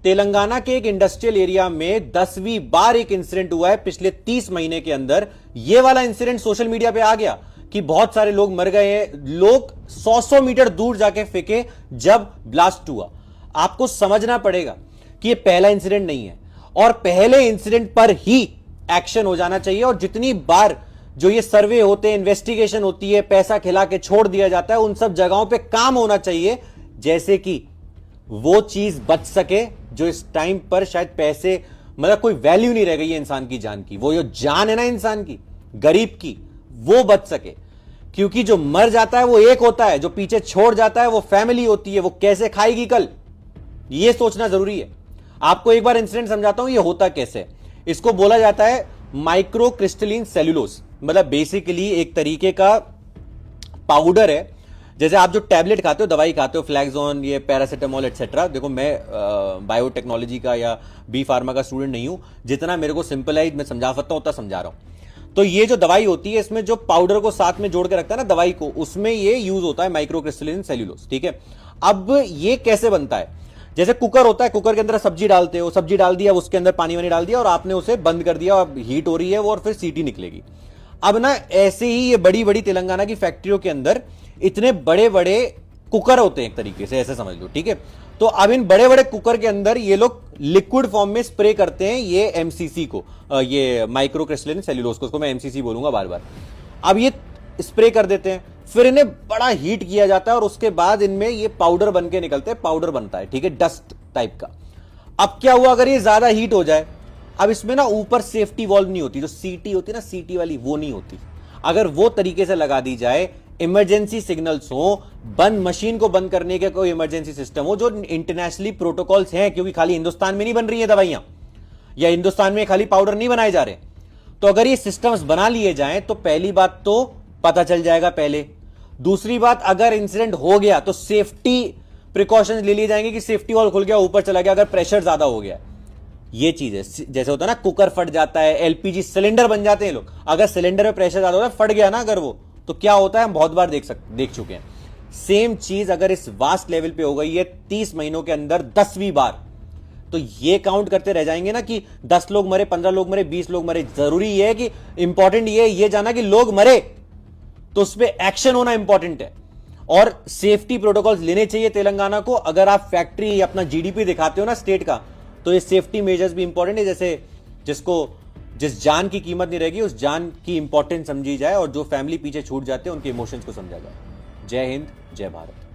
तेलंगाना के एक industrial area में 10वीं बार एक इंसिडेंट हुआ है पिछले 30 महीने के अंदर। यह वाला इंसिडेंट सोशल मीडिया पे आ गया कि बहुत सारे लोग मर गए, लोग 100 मीटर दूर जाके फेंके जब ब्लास्ट हुआ। आपको समझना पड़ेगा कि यह पहला इंसिडेंट नहीं है और पहले इंसिडेंट पर ही एक्शन हो जाना चाहिए। और जितनी बार जो ये सर्वे होते हैं, इन्वेस्टिगेशन होती है, पैसा खिला के छोड़ दिया जाता है, उन सब जगहों पे काम होना चाहिए, जैसे कि वो चीज बच सके जो इस टाइम पर शायद पैसे मतलब कोई वैल्यू नहीं रह गई है इंसान की जान की। वो जो जान है ना इंसान की, गरीब की, वो बच सके। क्योंकि जो मर जाता है वो एक होता है, जो पीछे छोड़ जाता है वो फैमिली होती है। वो कैसे खाएगी कल, ये सोचना जरूरी है। आपको एक बार इंसिडेंट समझाता हूं ये होता कैसे। इसको बोला जाता है माइक्रो क्रिस्टलिन सेल्यूलोज। मतलब बेसिकली एक तरीके का पाउडर है। जैसे आप जो टैबलेट खाते हो, दवाई खाते हो, फ्लैक्सोन, ये पैरासिटामोल एटसेट्रा। देखो मैं बायोटेक्नोलॉजी का या बी फार्मा का स्टूडेंट नहीं हूं, जितना मेरे को सिंपल है मैं समझा सकता हूं उतना समझा रहा हूं। तो ये जो दवाई होती है, इसमें जो पाउडर को साथ में जोड़ के रखता है ना दवाई को, उसमें ये यूज होता है माइक्रो क्रिस्टलिन सेल्यूलोज। ठीक है, अब ये कैसे बनता है? जैसे कुकर होता है, कुकर के अंदर सब्जी डालते हो, सब्जी डाल दिया, उसके अंदर पानी वानी डाल दिया और आपने उसे बंद कर दिया, अब हीट हो रही है वो और फिर सीटी निकलेगी। अब ना ऐसे ही ये बड़ी बड़ी तेलंगाना की फैक्ट्रियों के अंदर इतने बड़े बड़े कुकर होते हैं, एक तरीके से ऐसे समझ लो। ठीक है, तो अब इन बड़े बड़े कुकर के अंदर ये लोग लिक्विड फॉर्म में स्प्रे करते हैं ये एमसीसी को, ये माइक्रो क्रिस्टलिन सेल्यूलोज को, उसको मैं एमसीसी बोलूंगा बार बार। अब ये स्प्रे कर देते हैं, फिर इन्हें बड़ा हीट किया जाता है और उसके बाद इनमें ये पाउडर बन के निकलते हैं, पाउडर बनता है। ठीक है, डस्ट टाइप का। अब क्या हुआ, अगर ये ज्यादा हीट हो जाए, अब इसमें ना ऊपर सेफ्टी वॉल्व नहीं होती, जो सीटी होती है ना, सीटी वाली, वो नहीं होती। अगर वो तरीके से लगा दी जाए, इमरजेंसी सिग्नल्स हो, बंद मशीन को बंद करने के कोई इमरजेंसी सिस्टम हो, जो इंटरनेशनली प्रोटोकॉल्स हैं, क्योंकि खाली हिंदुस्तान में नहीं बन रही है दवाइयां, या हिंदुस्तान में खाली पाउडर नहीं बनाए जा रहे, तो अगर ये सिस्टम्स बना लिए जाएं तो पहली बात तो पता चल जाएगा पहले। दूसरी बात, अगर इंसिडेंट हो गया तो सेफ्टी प्रिकॉशंस ले लिए जाएंगे कि सेफ्टी वॉल्व खुल गया, ऊपर चला गया, अगर प्रेशर ज्यादा हो गया। ये चीज है, जैसे होता है ना कुकर फट जाता है, एलपीजी सिलेंडर बन जाते हैं लोग, अगर सिलेंडर में प्रेशर ज्यादा होता है, फट गया ना अगर वो, तो क्या होता है हम बहुत बार देख चुके हैं। सेम चीज अगर इस वास्ट लेवल पे हो गई है 30 महीनों के अंदर 10वीं बार, तो ये काउंट करते रह जाएंगे ना कि 10 लोग मरे, 15 लोग मरे, 20 लोग मरे। जरूरी है कि इंपॉर्टेंट ये जाना कि लोग मरे तो उस पर एक्शन होना इंपॉर्टेंट है और सेफ्टी प्रोटोकॉल्स लेने चाहिए तेलंगाना को। अगर आप फैक्ट्री अपना जीडीपी दिखाते हो ना स्टेट का, तो ये सेफ्टी मेजर्स भी इंपॉर्टेंट है। जैसे जिस जान की कीमत नहीं रहेगी, उस जान की इंपॉर्टेंस समझी जाए और जो फैमिली पीछे छूट जाते हैं उनके इमोशंस को समझा जाए। जय हिंद, जय भारत।